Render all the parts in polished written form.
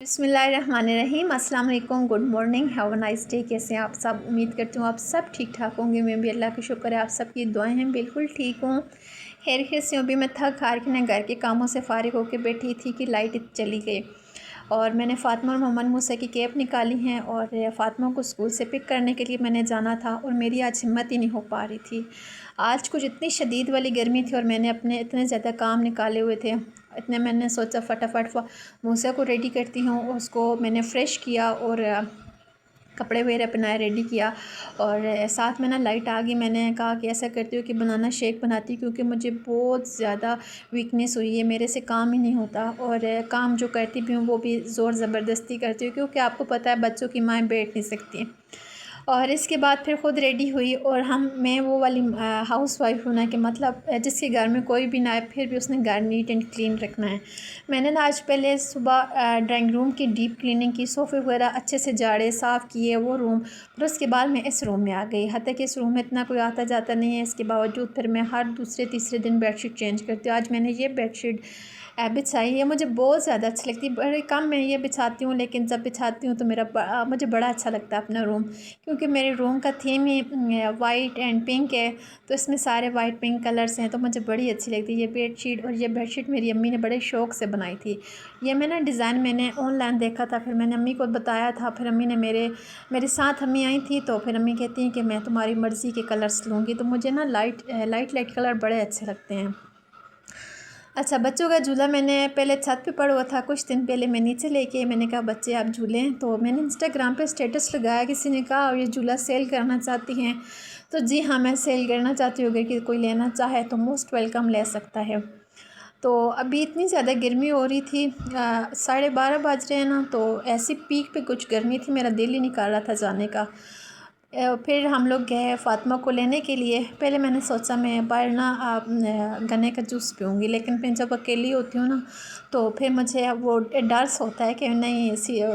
बिस्मिल्लाहिर्रहमानिर्रहीम। अस्सलाम वालेकुम, good morning, have a nice day. कैसे हैं आप सब? उम्मीद करती हूँ आप सब ठीक ठाक होंगे। मैं भी अल्लाह का शुक्र है आप सबकी दुआएं हैं बिल्कुल ठीक हूँ, खैरियत से हूँ। अभी मैं थक हार के घर के कामों से फ़ारिग होकर बैठी थी कि लाइट चली गई और मैंने फ़ातिमा और मोहम्मद मूसा की कैब निकाली हैं और फ़ातिमा को स्कूल से पिक करने के लिए मैंने जाना था और मेरी आज हिम्मत ही नहीं हो पा रही थी। आज कुछ इतनी शदीद वाली गर्मी थी और मैंने अपने इतने ज़्यादा काम निकाले हुए थे। इतने मैंने सोचा फटाफट मूसा को रेडी करती हूँ। उसको मैंने फ़्रेश किया और कपड़े वगैरह पहनाए, रेडी किया और साथ में ना लाइट आ गई। मैंने कहा कि ऐसा करती हूँ कि बनाना शेक बनाती हूँ क्योंकि मुझे बहुत ज़्यादा वीकनेस हुई है, मेरे से काम ही नहीं होता और काम जो करती भी हूँ वो भी ज़ोर ज़बरदस्ती करती हूँ क्योंकि आपको पता है बच्चों की माएँ बैठ नहीं सकती। और इसके बाद फिर ख़ुद रेडी हुई और मैं वो वाली हाउस वाइफ हूँ ना कि मतलब जिसके घर में कोई भी ना आए फिर भी उसने घर नीट एंड क्लीन रखना है। मैंने ना आज पहले सुबह ड्राइंग रूम की डीप क्लीनिंग की, सोफ़े वगैरह अच्छे से झाड़े साफ़ किए वो रूम। फिर उसके बाद मैं इस रूम में आ गई। हत्ता कि इस रूम में इतना कोई आता जाता नहीं है, इसके बावजूद फिर मैं हर दूसरे तीसरे दिन बेडशीट चेंज करती हूँ। आज मैंने ये बेडशीट बिछाई है, मुझे बहुत ज़्यादा अच्छी लगती है। बड़े कम मैं ये बिछाती हूँ लेकिन जब बिछाती हूँ तो मुझे बड़ा अच्छा लगता है अपना रूम, क्योंकि मेरे रूम का theme he white and pink है, तो इसमें सारे वाइट पिंक कलर्स हैं तो मुझे बड़ी अच्छी लगती है ये बेडशीट। और ये बेडशीट मेरी अम्मी ने बड़े शौक़ से बनाई थी। ये डिज़ाइन मैंने ऑनलाइन देखा था, फिर मैंने अम्मी को बताया था। फिर अम्मी ने मेरे साथ अम्मी आई थी तो फिर अम्मी कहती हैं कि मैं तुम्हारी मर्ज़ी के कलर्स लूँगी। तो मुझे ना लाइट कलर बड़े अच्छे लगते हैं। अच्छा, बच्चों का झूला मैंने पहले छत पे पड़ा हुआ था, कुछ दिन पहले मैं नीचे लेके मैंने कहा बच्चे आप झूलें। तो मैंने इंस्टाग्राम पे स्टेटस लगाया, किसी ने कहा और ये झूला सेल करना चाहती हैं। तो जी हाँ, मैं सेल करना चाहती हूँ, अगर कि कोई लेना चाहे तो मोस्ट वेलकम ले सकता है। तो अभी इतनी ज़्यादा गर्मी हो रही थी, 12:30 बज रहे हैं ना, तो ऐसी पीक पे कुछ गर्मी थी, मेरा दिल ही नहीं कर रहा था जाने का। फिर हम लोग गए फ़ातिमा को लेने के लिए। पहले मैंने सोचा मैं बाहर ना गन्ने का जूस पीऊँगी, लेकिन फिर जब अकेली होती हूँ ना तो फिर मुझे वो डर होता है कि नहीं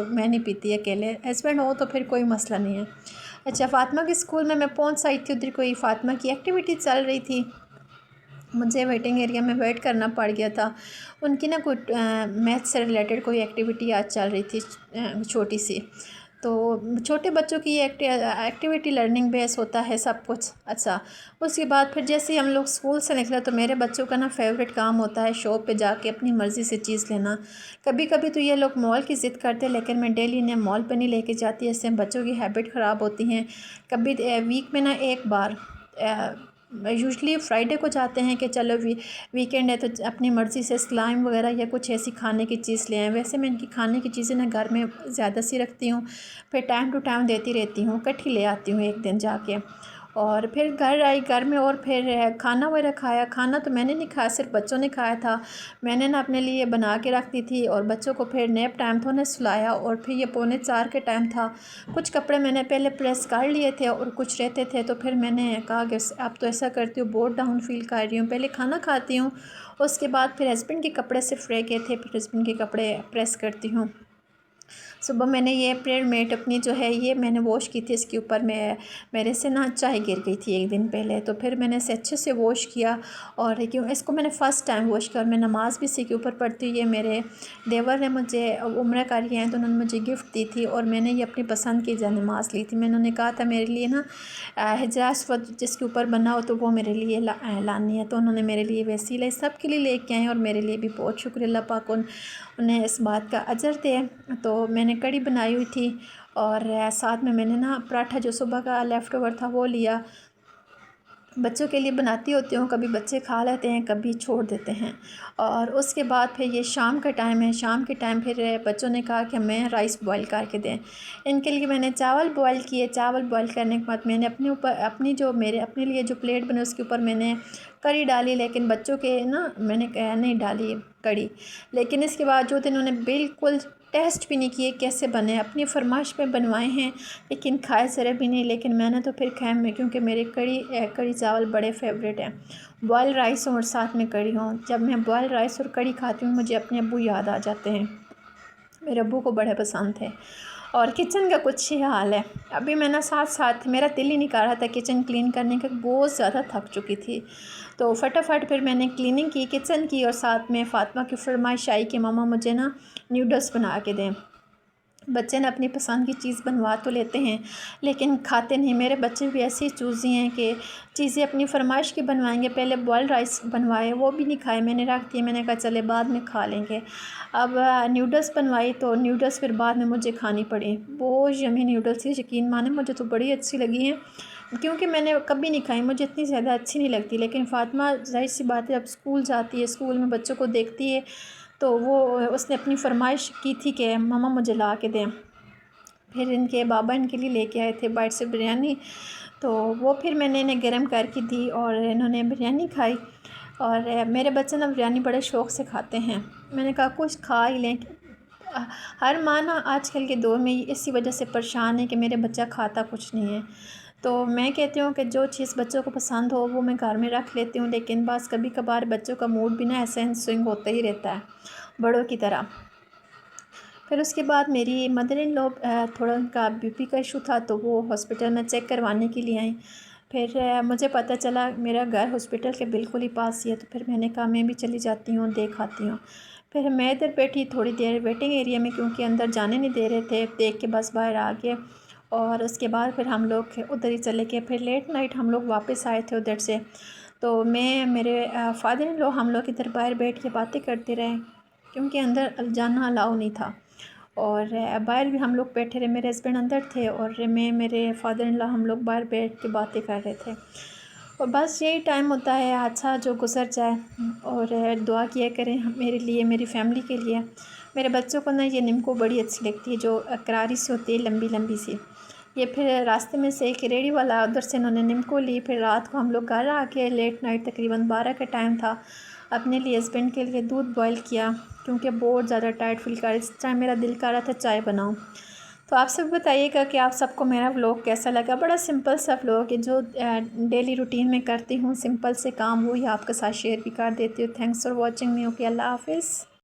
मैं नहीं पीती अकेले, हस्बैंड हो तो फिर कोई मसला नहीं है। अच्छा, फ़ातिमा के स्कूल में मैं पहुँच आई थी, उधर कोई फ़ातिमा की एक्टिविटी चल रही थी, मुझे वेटिंग एरिया में वेट करना पड़ गया था। उनकी ना कोई मैथ से रिलेटेड कोई एक्टिविटी आज चल रही थी, छोटी सी। तो छोटे बच्चों की एक्टिविटी लर्निंग बेस होता है सब कुछ। अच्छा, उसके बाद फिर जैसे ही हम लोग स्कूल से निकले तो मेरे बच्चों का ना फेवरेट काम होता है शॉप पे जाके अपनी मर्ज़ी से चीज़ लेना। कभी कभी तो ये लोग मॉल की ज़िद करते हैं, लेकिन मैं डेली इन्हें मॉल पे नहीं लेके जाती, इससे बच्चों की हैबिट ख़राब होती हैं। कभी वीक में ना एक बार, यूजुअली फ्राइडे को जाते हैं कि चलो वीकेंड है तो अपनी मर्ज़ी से स्लाइम वगैरह या कुछ ऐसी खाने की चीज़ ले आएँ। वैसे मैं इनकी खाने की चीज़ें ना घर में ज़्यादा सी रखती हूँ, फिर टाइम टू टाइम देती रहती हूँ, इकट्ठी ले आती हूँ एक दिन जाके। और फिर घर आई, घर में और फिर खाना वगैरह खाया। खाना तो मैंने नहीं खाया, सिर्फ बच्चों ने खाया था। मैंने ना अपने लिए बना के रख दी थी और बच्चों को फिर नैप टाइम था, उन्हें सुलाया और फिर ये 3:45 के टाइम था। कुछ कपड़े मैंने पहले प्रेस कर लिए थे और कुछ रहते थे, तो फिर मैंने कहा कि अब तो ऐसा करती हूँ, बहुत डाउन फील कर रही हूँ, पहले खाना खाती हूँ, उसके बाद फिर हस्बैंड के कपड़े सिर्फ रह गए थे, फिर हस्बैंड के कपड़े प्रेस करती हूँ। सुबह मैंने ये प्रेयर मेट अपनी जो है ये मैंने वॉश की थी, इसके ऊपर मेरे से ना चाय गिर गई थी एक दिन पहले, तो फिर मैंने इसे अच्छे से वॉश किया। और क्यों इसको मैंने फ़र्स्ट टाइम वॉश किया और मैं नमाज़ भी इसी के ऊपर पढ़ती हूँ। ये मेरे देवर ने मुझे उम्रा करी हैं तो उन्होंने मुझे गिफ्ट दी थी और मैंने ये अपनी पसंद की नमाज़ ली थी। मैंने कहा था मेरे लिए ना हिजाज़ जिसके ऊपर बना हो तो वो मेरे लिए लानी है, तो उन्होंने मेरे लिए वैसी लाई, सब के लिए लेके आए और मेरे लिए भी बहुत शुक्रिया, अल्लाह पाक उन्हें इस बात का अजर दे। तो मैंने कड़ी बनाई हुई थी और साथ में मैंने ना पराठा जो सुबह का लेफ़्ट ओवर था वो लिया। बच्चों के लिए बनाती होती हूँ, कभी बच्चे खा लेते हैं कभी छोड़ देते हैं। और उसके बाद फिर ये शाम का टाइम है, शाम के टाइम फिर बच्चों ने कहा कि हमें राइस बॉईल करके दें। इनके लिए मैंने चावल बॉईल किए। चावल बॉईल करने के बाद मैंने अपने लिए जो प्लेट बने उसके ऊपर मैंने कड़ी डाली, लेकिन बच्चों के ना मैंने नहीं डाली कड़ी। लेकिन इसके बावजूद इन्होंने बिल्कुल टेस्ट भी नहीं किए कैसे बने, अपनी फरमाइश पे बनवाए हैं लेकिन खाए ज़रा भी नहीं। लेकिन मैंने तो फिर खाए में, क्योंकि मेरे कड़ी चावल बड़े फेवरेट हैं। बॉयल राइस और साथ में कड़ी हों, जब मैं बॉयल राइस और कड़ी खाती हूँ मुझे अपने अब्बू याद आ जाते हैं, मेरे अब्बू को बड़े पसंद थे। और किचन का कुछ ही हाल है। अभी मैं ना साथ मेरा दिल ही नहीं कर रहा था किचन क्लीन करने का, बहुत ज़्यादा थक चुकी थी। तो फटाफट फिर मैंने क्लीनिंग की किचन की और साथ में फ़ातिमा की फरमाइश आई कि मम्मा मुझे ना नूडल्स बना के दें। बच्चे ना अपनी पसंद की चीज़ बनवा तो लेते हैं लेकिन खाते नहीं। मेरे बच्चे भी ऐसे ही चूज़ी हैं कि चीज़ें अपनी फरमाइश की बनवाएंगे। पहले बॉयल्ड राइस बनवाए, वो भी नहीं खाए, मैंने रख दिए। मैंने कहा चले बाद में खा लेंगे। अब नूडल्स बनवाई तो नूडल्स फिर बाद में मुझे खानी पड़ी। बहुत यम्मी नूडल्स थी, यकीन माने मुझे तो बड़ी अच्छी लगी हैं क्योंकि मैंने कभी नहीं खाई, मुझे इतनी ज़्यादा अच्छी नहीं लगती। लेकिन फ़ातिमा ज़ाहिर सी बात है, अब स्कूल जाती है, स्कूल में बच्चों को देखती है तो वो उसने अपनी फरमाइश की थी कि मम्मा मुझे ला के दें। फिर इनके बाबा इनके लिए लेके आए थे बाइट से बिरयानी, तो वो फिर मैंने इन्हें गर्म करके दी और इन्होंने बिरयानी खाई। और मेरे बच्चे ना बिरयानी बड़े शौक़ से खाते हैं। मैंने कहा कुछ खा ही लें। हर माँ ना आजकल के दौर में इसी वजह से परेशान है कि मेरे बच्चा खाता कुछ नहीं है। तो मैं कहती हूँ कि जो चीज़ बच्चों को पसंद हो वो मैं घर में रख लेती हूँ, लेकिन बस कभी कभार बच्चों का मूड भी ना ऐसे स्विंग होता ही रहता है बड़ों की तरह। फिर उसके बाद मेरी मदर इन लॉ थोड़ा उनका बीपी का इशू था तो वो हॉस्पिटल में चेक करवाने के लिए आई। फिर मुझे पता चला मेरा घर हॉस्पिटल के बिल्कुल ही पास ही है, तो फिर मैंने कहा मैं भी चली जाती हूँ, देख आती हूँ। फिर मैं इधर बैठी थोड़ी देर वेटिंग एरिया में क्योंकि अंदर जाने नहीं दे रहे थे, देख के बस बाहर आ गए। और उसके बाद फिर हम लोग उधर ही चले गए। फिर लेट नाइट हम लोग वापस आए थे उधर से, तो मैं मेरे फादर इन लॉ हम लोग इधर बाहर बैठ के बातें करते रहे क्योंकि अंदर जाना अलाउ नहीं था। और बाहर भी हम लोग बैठे रहे, मेरे हस्बैंड अंदर थे और मैं मेरे फादर इन लॉ हम लोग बाहर बैठ के बातें कर रहे थे। और बस यही टाइम होता है अच्छा जो गुजर जाए। और दुआ किया करें मेरे लिए, मेरी फैमिली के लिए। मेरे बच्चों को ना ये नीमको बड़ी अच्छी लगती है, जो करारी सी होती है, लंबी लंबी सी। ये फिर रास्ते में से एक रेडी वाला उधर से इन्होंने नीमको ली। फिर रात को हम लोग घर आके लेट नाइट तकरीबन 12 का टाइम था, अपने लिए हस्बैंड के लिए दूध बॉयल किया क्योंकि बहुत ज़्यादा टाइट फील कर रही। इस टाइम मेरा दिल कर रहा था चाय बनाऊं। तो आप सब बताइएगा कि आप सबको मेरा व्लॉग कैसा लगा। बड़ा सिंपल सा व्लॉग है जो डेली रूटीन में करती हूँ, सिंपल से काम वही आपके साथ शेयर भी कर देती हूँ। Thanks for watching me. Okay, Allah हाफिज़।